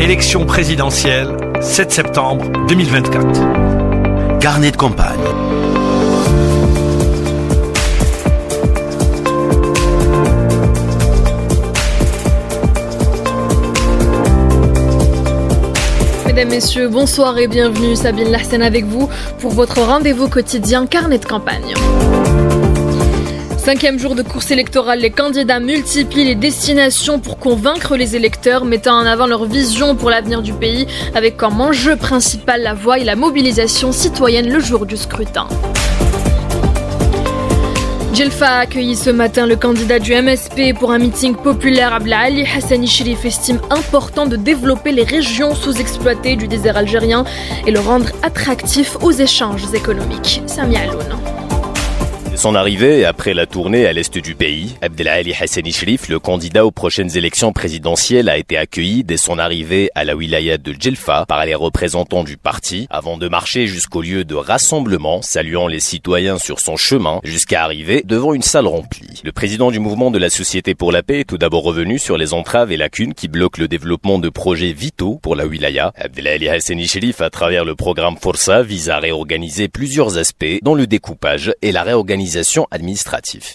Élection présidentielle, 7 septembre 2024. Carnet de campagne. Mesdames, Messieurs, bonsoir et bienvenue. Sabine Lahsen avec vous pour votre rendez-vous quotidien Carnet de campagne. 5e jour de course électorale, les candidats multiplient les destinations pour convaincre les électeurs, mettant en avant leur vision pour l'avenir du pays, avec comme enjeu principal la voix et la mobilisation citoyenne le jour du scrutin. Djelfa a accueilli ce matin le candidat du MSP pour un meeting populaire. Abdelali Hassani Cherif estime important de développer les régions sous-exploitées du désert algérien et le rendre attractif aux échanges économiques. Samia Aloun. De son arrivée après la tournée à l'est du pays, Abdelali Hassani Cherif, le candidat aux prochaines élections présidentielles, a été accueilli dès son arrivée à la wilaya de Djelfa par les représentants du parti, avant de marcher jusqu'au lieu de rassemblement, saluant les citoyens sur son chemin, jusqu'à arriver devant une salle remplie. Le président du mouvement de la Société pour la paix est tout d'abord revenu sur les entraves et lacunes qui bloquent le développement de projets vitaux pour la wilaya. Abdelali Hassani Cherif, à travers le programme Força, vise à réorganiser plusieurs aspects, dont le découpage et la réorganisation administrative.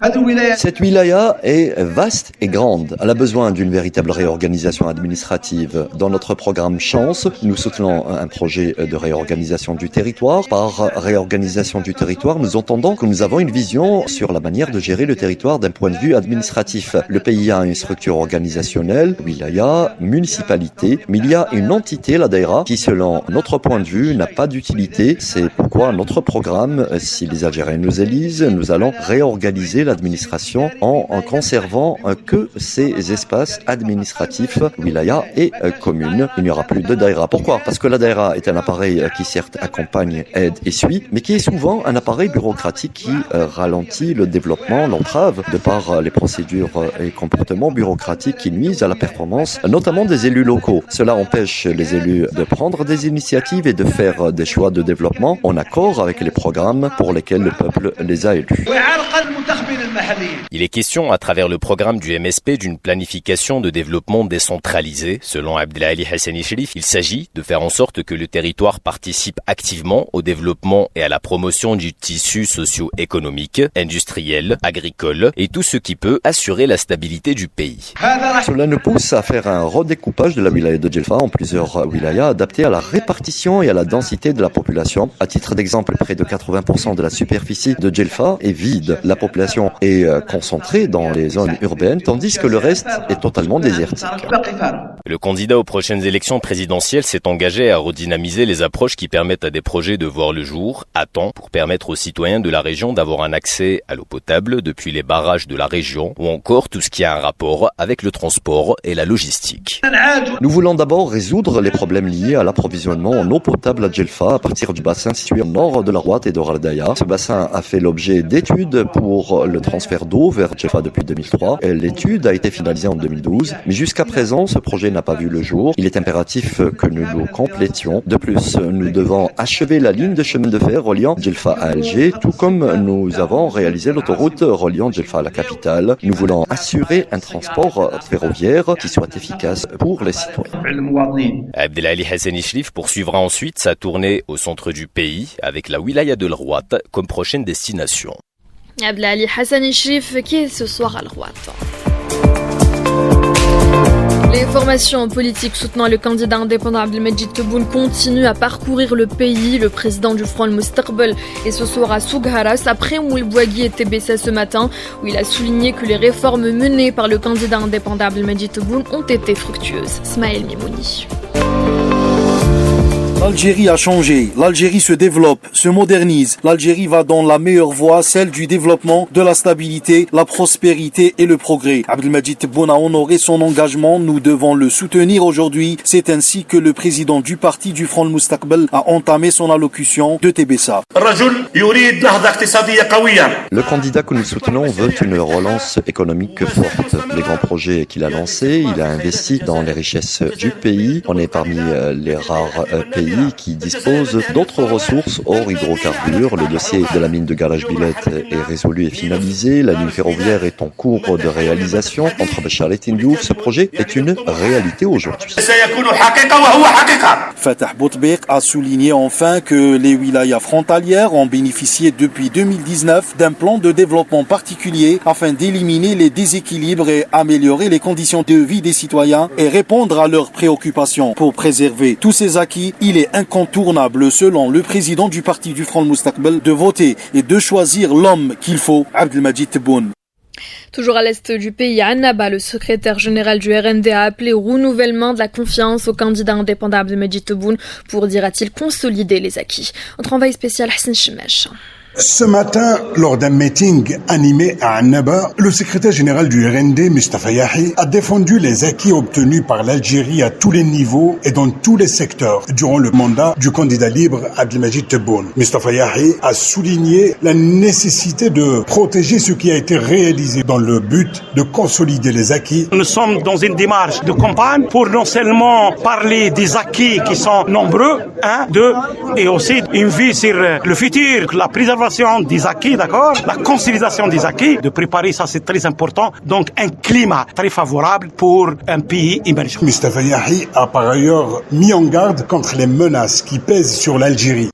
Cette wilaya est vaste et grande. Elle a besoin d'une véritable réorganisation administrative. Dans notre programme Chance, nous soutenons un projet de réorganisation du territoire. Par réorganisation du territoire, nous entendons que nous avons une vision sur la manière de gérer le territoire d'un point de vue administratif. Le pays a une structure organisationnelle, wilaya, municipalité, mais il y a une entité, la Daïra, qui selon notre point de vue n'a pas d'utilité. C'est pourquoi notre programme, si les Algériens nous élisent, nous allons réorganiser l'administration en conservant que ces espaces administratifs, wilaya et communes. Il n'y aura plus de daïra. Pourquoi ? Parce que la daïra est un appareil qui certes accompagne, aide et suit, mais qui est souvent un appareil bureaucratique qui ralentit le développement, l'entrave de par les procédures et comportements bureaucratiques qui nuisent à la performance, notamment des élus locaux. Cela empêche les élus de prendre des initiatives et de faire des choix de développement en accord avec les programmes pour lesquels le peuple les a élus. Il est question, à travers le programme du MSP, d'une planification de développement décentralisée. Selon Abdelali Hassani Cherif, il s'agit de faire en sorte que le territoire participe activement au développement et à la promotion du tissu socio-économique, industriel, agricole et tout ce qui peut assurer la stabilité du pays. Cela nous pousse à faire un redécoupage de la wilaya de Djelfa en plusieurs wilayas adaptés à la répartition et à la densité de la population. À titre d'exemple, près de 80% de la superficie de Djelfa est vide. La population est concentrée dans les zones urbaines, tandis que le reste est totalement désertique. Le candidat aux prochaines élections présidentielles s'est engagé à redynamiser les approches qui permettent à des projets de voir le jour à temps pour permettre aux citoyens de la région d'avoir un accès à l'eau potable depuis les barrages de la région ou encore tout ce qui a un rapport avec le transport et la logistique. Nous voulons d'abord résoudre les problèmes liés à l'approvisionnement en eau potable à Djelfa à partir du bassin situé au nord de la Rouat et d'Oradaya. Ce bassin a fait l'objet d'études pour le transfert d'eau vers Djelfa depuis 2003. L'étude a été finalisée en 2012, mais jusqu'à présent, ce projet n'a pas vu le jour. Il est impératif que nous le complétions. De plus, nous devons achever la ligne de chemin de fer reliant Djelfa à Alger, tout comme nous avons réalisé l'autoroute reliant Djelfa à la capitale. Nous voulons assurer un transport ferroviaire qui soit efficace pour les citoyens. Abdelali Hassani Cherif poursuivra ensuite sa tournée au centre du pays avec la wilaya de l'Rouat comme prochaine destination. Abdelali Hassani Cherif qui est ce soir à l'Rouat. Les formations politiques soutenant le candidat indépendant Abdelmejid Tebboune continuent à parcourir le pays. Le président du Front Mustaqbal est ce soir à Sougharas après Moulbouagui et Tébessa ce matin où il a souligné que les réformes menées par le candidat indépendant Abdelmejid Tebboune ont été fructueuses. Smaël Mimouni. L'Algérie a changé, l'Algérie se développe, se modernise, l'Algérie va dans la meilleure voie, celle du développement, de la stabilité, la prospérité et le progrès. Abdelmejid Tebboune a honoré son engagement, nous devons le soutenir aujourd'hui. C'est ainsi que le président du parti du Front Mustaqbal a entamé son allocution de Tébessa. Le candidat que nous soutenons veut une relance économique forte. Les grands projets qu'il a lancés, il a investi dans les richesses du pays. On est parmi les rares pays pays qui dispose d'autres ressources hors hydrocarbures. Le dossier de la mine de Garage-Billet est résolu et finalisé. La ligne ferroviaire est en cours de réalisation entre Béchar et Tindouf. Ce projet est une réalité aujourd'hui. Fatah Boutbek a souligné enfin que les wilayas frontalières ont bénéficié depuis 2019 d'un plan de développement particulier afin d'éliminer les déséquilibres et améliorer les conditions de vie des citoyens et répondre à leurs préoccupations. Pour préserver tous ces acquis, il est incontournable, selon le président du parti du Front Mustaqbal, de voter et de choisir l'homme qu'il faut, Abdelmajid Tebboune. Toujours à l'est du pays, à Annaba, le secrétaire général du RND a appelé au renouvellement de la confiance au candidat indépendant Abdelmajid Tebboune pour, dira-t-il, consolider les acquis. Notre envoyé spécial Hassan Chimesh. Ce matin, lors d'un meeting animé à Annaba, le secrétaire général du RND, Mustafa Yahi, a défendu les acquis obtenus par l'Algérie à tous les niveaux et dans tous les secteurs durant le mandat du candidat libre Abdelmajid Tebboune. Mustafa Yahi a souligné la nécessité de protéger ce qui a été réalisé dans le but de consolider les acquis. Nous sommes dans une démarche de campagne pour non seulement parler des acquis qui sont nombreux, et aussi une vue sur le futur, la préservation des acquis, d'accord, la consolidation des acquis, de préparer ça, c'est très important. Donc un climat très favorable pour un pays émergent. Mustafa Yahi a par ailleurs mis en garde contre les menaces qui pèsent sur l'Algérie.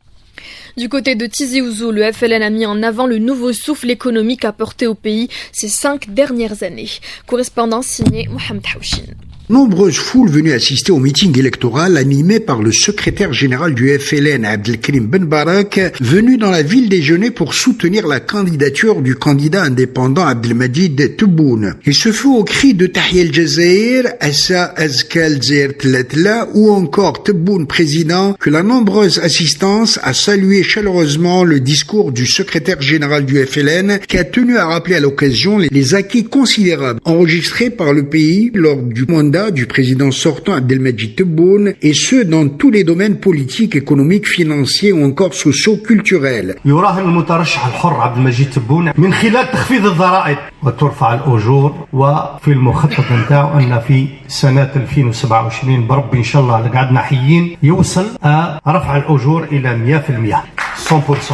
Du côté de Tizi Ouzou, le FLN a mis en avant le nouveau souffle économique apporté au pays ces 5 dernières années. Correspondance signée Mohamed Haouchin. Nombreuses foules venues assister au meeting électoral animé par le secrétaire général du FLN, Abdelkrim Ben Barak, venu dans la ville déjeuner pour soutenir la candidature du candidat indépendant Abdelmajid Tebboune. Et ce fut au cri de Tahia El Jazair, Assa Azkal Zer Tlatla ou encore Tebboune président que la nombreuse assistance a salué chaleureusement le discours du secrétaire général du FLN qui a tenu à rappeler à l'occasion les acquis considérables enregistrés par le pays lors du mandat du président sortant Abdelmajid Tebboune, et ce dans tous les domaines politiques, économiques, financiers ou encore socio-culturels. يراهن المترشح الحر عبد المجيد تبون من خلال تخفيض الضرائب وترفع الأجور، وفي المخطط نتاعو أن في سنة 2027 بربي إن شاء الله اللي قعدنا حيين يوصل رفع الأجور إلى 100%.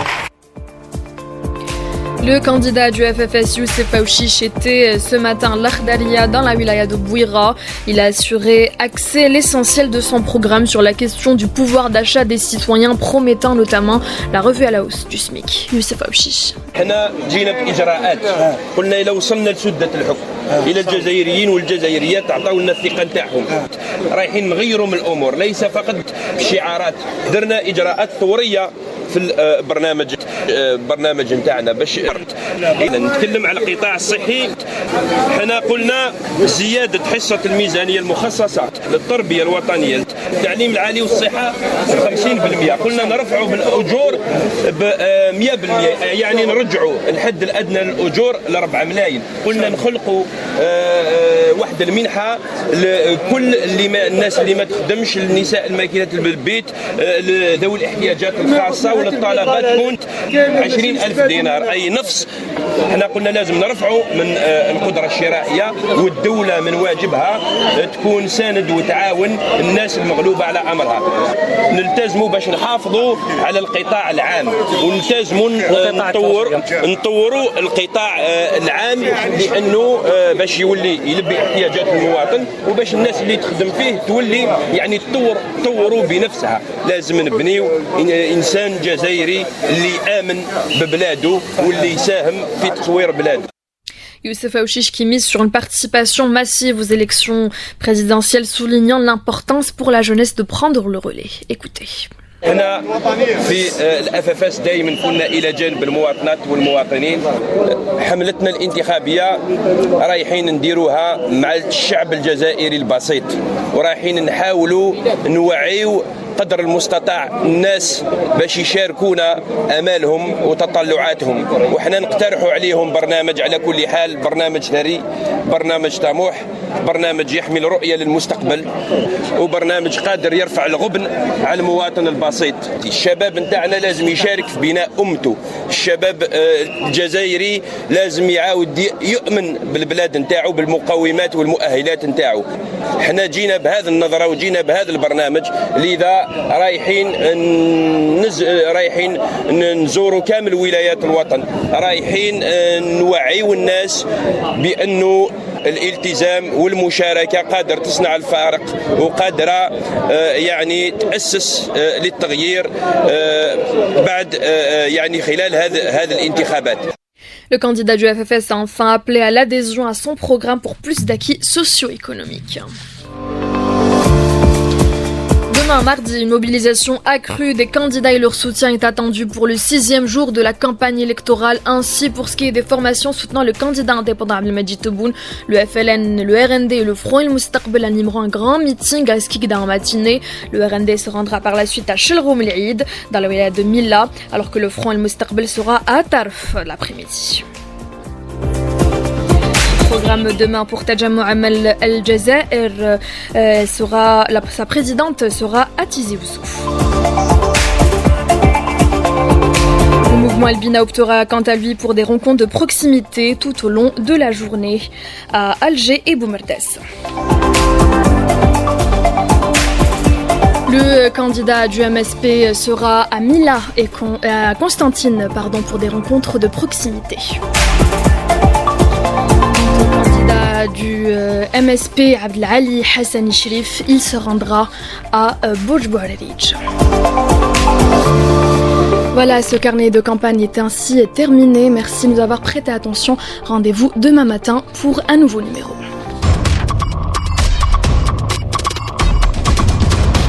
Le candidat du FFS, Youssef Aouchiche, était ce matin à l'Akhdaria dans la wilaya de Bouira. Il a assuré axer l'essentiel de son programme sur la question du pouvoir d'achat des citoyens, promettant notamment la revue à la hausse du SMIC. Youssef Aouchiche. احنا جينا باجراءات قلنا الى وصلنا لسده الحكم الى الجزائريين والجزائريات عطاو لنا الثقه نتاعهم رايحين نغيروا من الامور ليس فقط بالشعارات درنا اجراءات ثوريه في البرنامج نتاعنا باش نتكلم على القطاع الصحي. حنا قلنا زياده حصه الميزانيه المخصصه للتربيه الوطنيه التعليم العالي والصحه 50%. قلنا نرفعوا بالاجور ب 100%، يعني نرجعوا الحد الادنى للاجور ل 4 ملايين. قلنا نخلقوا واحده المنحه لكل الناس اللي ما تخدمش، النساء الماكينات بالبيت، ذوي الاحتياجات الخاصه وللطلبات تكون 20,000 دينار اي نفس. احنا قلنا لازم نرفعوا من القدره الشرائيه، والدوله من واجبها تكون ساند وتعاون الناس المغلوبه على امرها. نلتزموا باش نحافظوا على القطاع العام، ونلتزموا نطوروا القطاع العام لانه باش يولي يلبي احتياجات المواطن، وباش الناس اللي تخدم فيه تولي يعني تطوروا بنفسها. لازم نبنيو انسان جزائري اللي آمن ببلاده واللي يساهم في تطوير بلاده. Youssef Aouchiche qui mise sur une participation massive aux élections présidentielles, soulignant l'importance pour la jeunesse de prendre le relais. Écoutez. هنا في الFFS دائما كنا الى جانب المواطنات والمواطنين. حملتنا الانتخابيه رايحين نديروها مع الشعب الجزائري البسيط، ورايحين نحاولوا نوعيو قدر المستطاع الناس باش يشاركونا امالهم وتطلعاتهم، وحنا نقترحوا عليهم برنامج على كل حال، برنامج ثري، برنامج طموح، برنامج يحمل رؤية للمستقبل وبرنامج قادر يرفع الغبن على المواطن البسيط. الشباب نتاعنا لازم يشارك في بناء أمته. الشباب الجزائري لازم يعاود يؤمن بالبلاد نتاعو بالمقومات والمؤهلات نتاعو. احنا جينا بهذه النظرة وجينا بهذا البرنامج، لذا رايحين نزوروا كامل ولايات الوطن، رايحين نوعيوا الناس بأنه الالتزام والمشاركة قادر تصنع الفارق وقادرة يعني تأسس للتغيير بعد يعني خلال هذه الانتخابات. Le candidat du FFS a enfin appelé à l'adhésion à son programme pour plus d'acquis socio-économiques. Demain, mardi, une mobilisation accrue des candidats et leur soutien est attendu pour le 6e jour de la campagne électorale. Ainsi, pour ce qui est des formations soutenant le candidat indépendant Abdelmajid Tebboune, le FLN, le RND et le Front El Moustaqbel animeront un grand meeting à Skikda en matinée. Le RND se rendra par la suite à Chelroum El Eid, dans la wilaya de Milla, alors que le Front El Moustaqbel sera à Tarf l'après-midi. Programme demain pour Tajamou Amal El Jazair, sa présidente sera Atizi Youssouf. Le mouvement Albina optera quant à lui pour des rencontres de proximité tout au long de la journée à Alger et Boumerdes. Le candidat du MSP sera à Mila et à Constantine pour des rencontres de proximité. Du MSP Abdelali Hassani Shrif, il se rendra à Boujbouarij. Voilà, ce carnet de campagne est ainsi terminé. Merci de nous avoir prêté attention. Rendez-vous demain matin pour un nouveau numéro.